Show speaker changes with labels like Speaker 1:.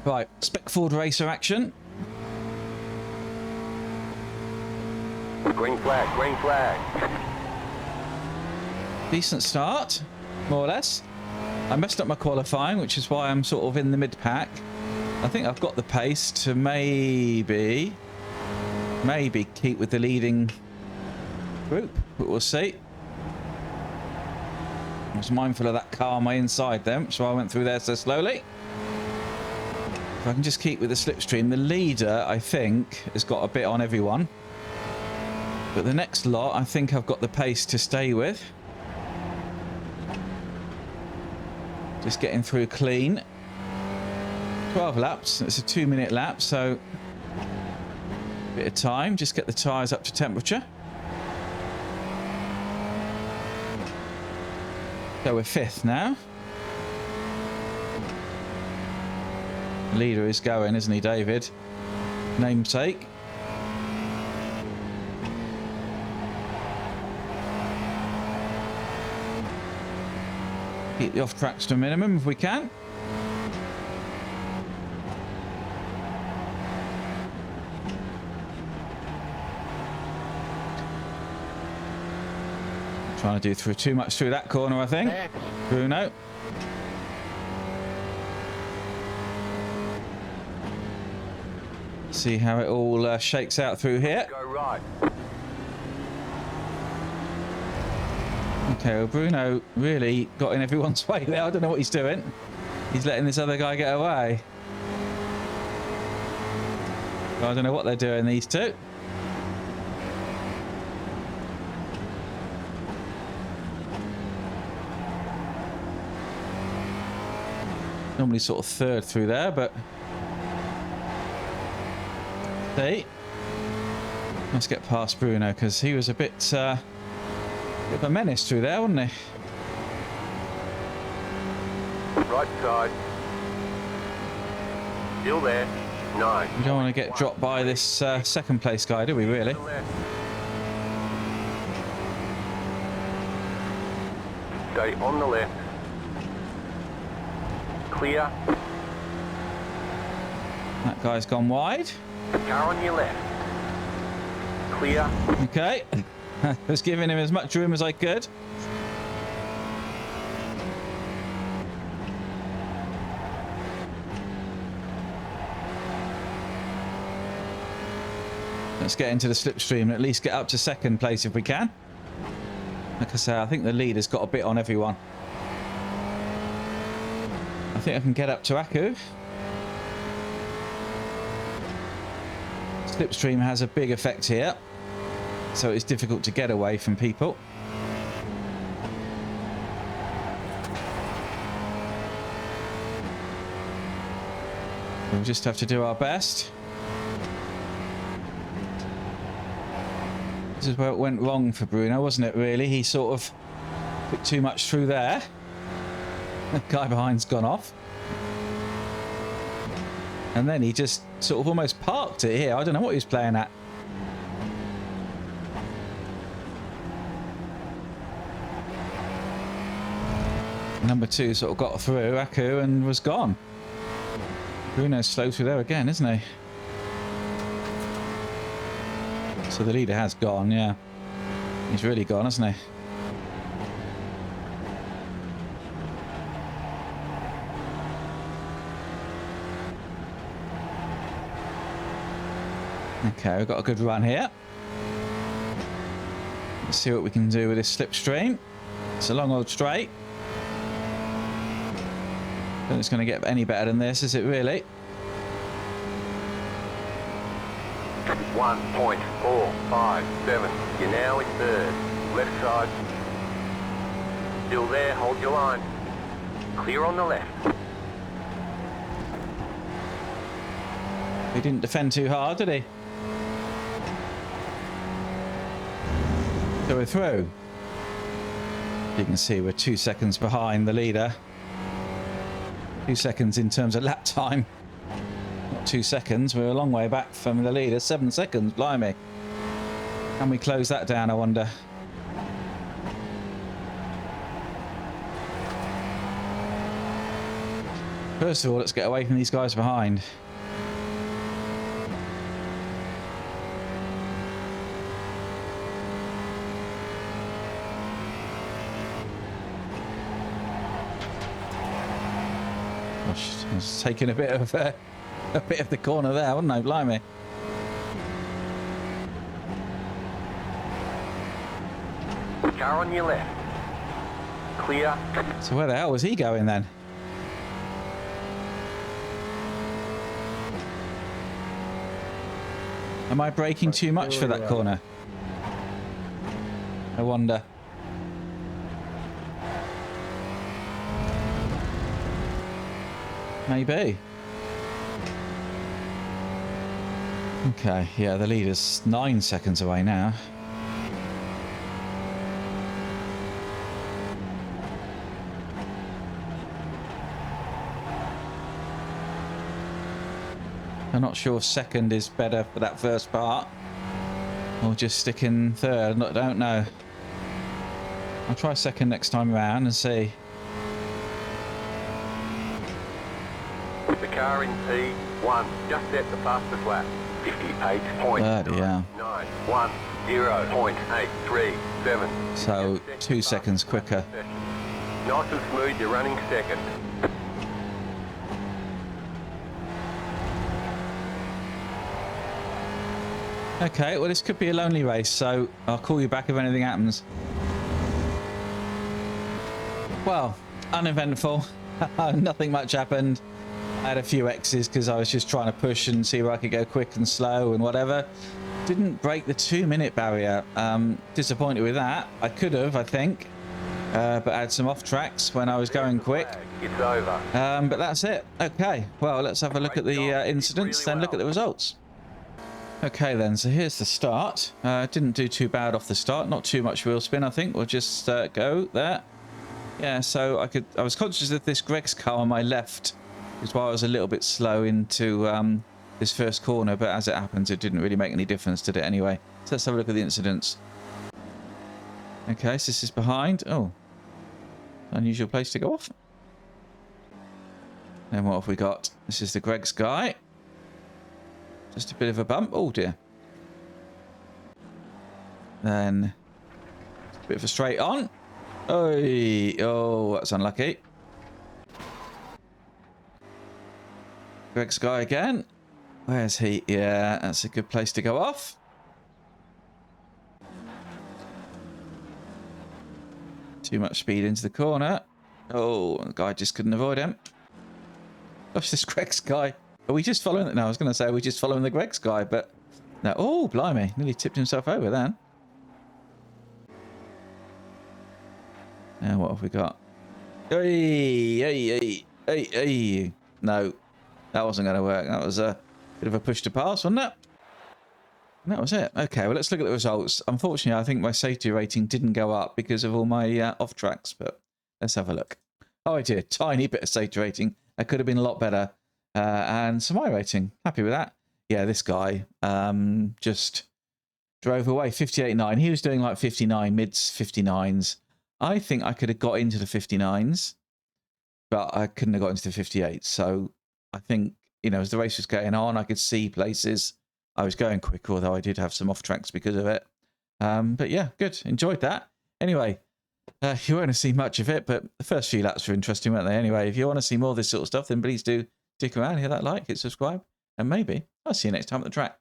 Speaker 1: Right, spec Ford racer action.
Speaker 2: Green flag, green flag.
Speaker 1: Decent start, more or less. I messed up my qualifying, which is why I'm sort of in the mid-pack. I think I've got the pace to maybe keep with the leading group, but we'll see. I was mindful of that car on my inside then, so I went through there so slowly. If I can just keep with the slipstream. The leader, I think, has got a bit on everyone. But the next lot, I think I've got the pace to stay with. Just getting through clean. 12 laps. It's a 2-minute lap, so a bit of time. Just get the tyres up to temperature. So we're 5th now. The leader is going, isn't he, David? Namesake. Keep the off tracks to a minimum if we can. Trying to do too much through that corner, I think. Bruno. See how it all shakes out through here.
Speaker 2: Go right.
Speaker 1: Okay, well, Bruno really got in everyone's way there. I don't know what he's doing. He's letting this other guy get away. Well, I don't know what they're doing, these two. Normally sort of 3rd through there, but... See? Let's get past Bruno, because he was a bit of a menace through there, wasn't he?
Speaker 2: Right side. Still there. 9.
Speaker 1: We don't want to get dropped by this second place guy, do we, really?
Speaker 2: Stay on the left. Clear.
Speaker 1: That guy's gone wide.
Speaker 2: Car on your left. Clear.
Speaker 1: Okay. I was giving him as much room as I could. Let's get into the slipstream and at least get up to 2nd place if we can. Like I say, I think the leader's got a bit on everyone. I think I can get up to Aku. Slipstream has a big effect here, so it's difficult to get away from people. We'll just have to do our best. This is where it went wrong for Bruno, wasn't it, really? He sort of put too much through there. The guy behind's gone off. And then he just sort of almost parked it here. I don't know what he was playing at. Number 2 sort of got through Aku and was gone. Bruno's slow through there again, isn't he? So the leader has gone, yeah. He's really gone, hasn't he? Okay, we've got a good run here. Let's see what we can do with this slipstream. It's a long old straight. Don't think it's going to get any better than this, is it really?
Speaker 2: 1.457. You're now in 3rd. Left side. Still there, hold your line. Clear on the left.
Speaker 1: He didn't defend too hard, did he? So we're through. You can see we're 2 seconds behind the leader. 2 seconds in terms of lap time. Not 2 seconds, we're a long way back from the leader. 7 seconds, blimey. Can we close that down, I wonder? First of all, let's get away from these guys behind. Gosh, I was taking a bit of the corner there, wasn't I? Blimey.
Speaker 2: Car on your left. Clear.
Speaker 1: So where the hell was he going then? Am I braking too much for that corner? I wonder. Maybe. Okay, yeah, the leader's 9 seconds away now. I'm not sure if second is better for that first part or just stick in third. I don't know. I'll try second next time around and see.
Speaker 2: The car in P1 just set the fastest lap. 58.910.837.
Speaker 1: So 2 seconds quicker.
Speaker 2: Nice and smooth, you're running second.
Speaker 1: Okay, well this could be a lonely race, so I'll call you back if anything happens. Well, uneventful. Nothing much happened. I had a few X's because I was just trying to push and see where I could go quick and slow and whatever. Didn't break the 2-minute barrier. Disappointed with that. I could have, I think, but I had some off tracks when I was going quick.
Speaker 2: It's over.
Speaker 1: But that's it. Okay, well let's have a look at the incidents, then look at the results. Okay then, so here's the start. Didn't do too bad off the start. Not too much wheel spin, I think. We'll just go there. Yeah, so I was conscious of this Greg's car on my left, which is why I was a little bit slow into this first corner, but as it happens, it didn't really make any difference, did it anyway? So let's have a look at the incidents. Okay, so this is behind. Oh, unusual place to go off. Then what have we got? This is the Greg's guy. Just a bit of a bump. Oh dear. Then a bit of a straight on. Oh, that's unlucky. Greg's guy again. Where's he? Yeah, that's a good place to go off. Too much speed into the corner. Oh, the guy just couldn't avoid him. Gosh, this Greg's guy. Are we just following it? No, I was going to say we're just following the Greg's guy, but no. Oh, blimey. Nearly tipped himself over then. Now, what have we got? Hey. No, that wasn't going to work. That was a bit of a push to pass, wasn't it? And that was it. Okay, well, let's look at the results. Unfortunately, I think my safety rating didn't go up because of all my off tracks, but let's have a look. Oh, I did. Tiny bit of safety rating. That could have been a lot better. And so my rating, happy with that. Yeah, this guy just drove away 58.9. He was doing like 59, mids 59s. I think I could have got into the 59s, but I couldn't have got into the 58. So I think, you know, as the race was going on, I could see places. I was going quick, although I did have some off tracks because of it. But yeah, good. Enjoyed that. Anyway, you won't see much of it, but the first few laps were interesting, weren't they? Anyway, if you want to see more of this sort of stuff, then please do stick around, hit that like, hit subscribe, and maybe I'll see you next time at the track.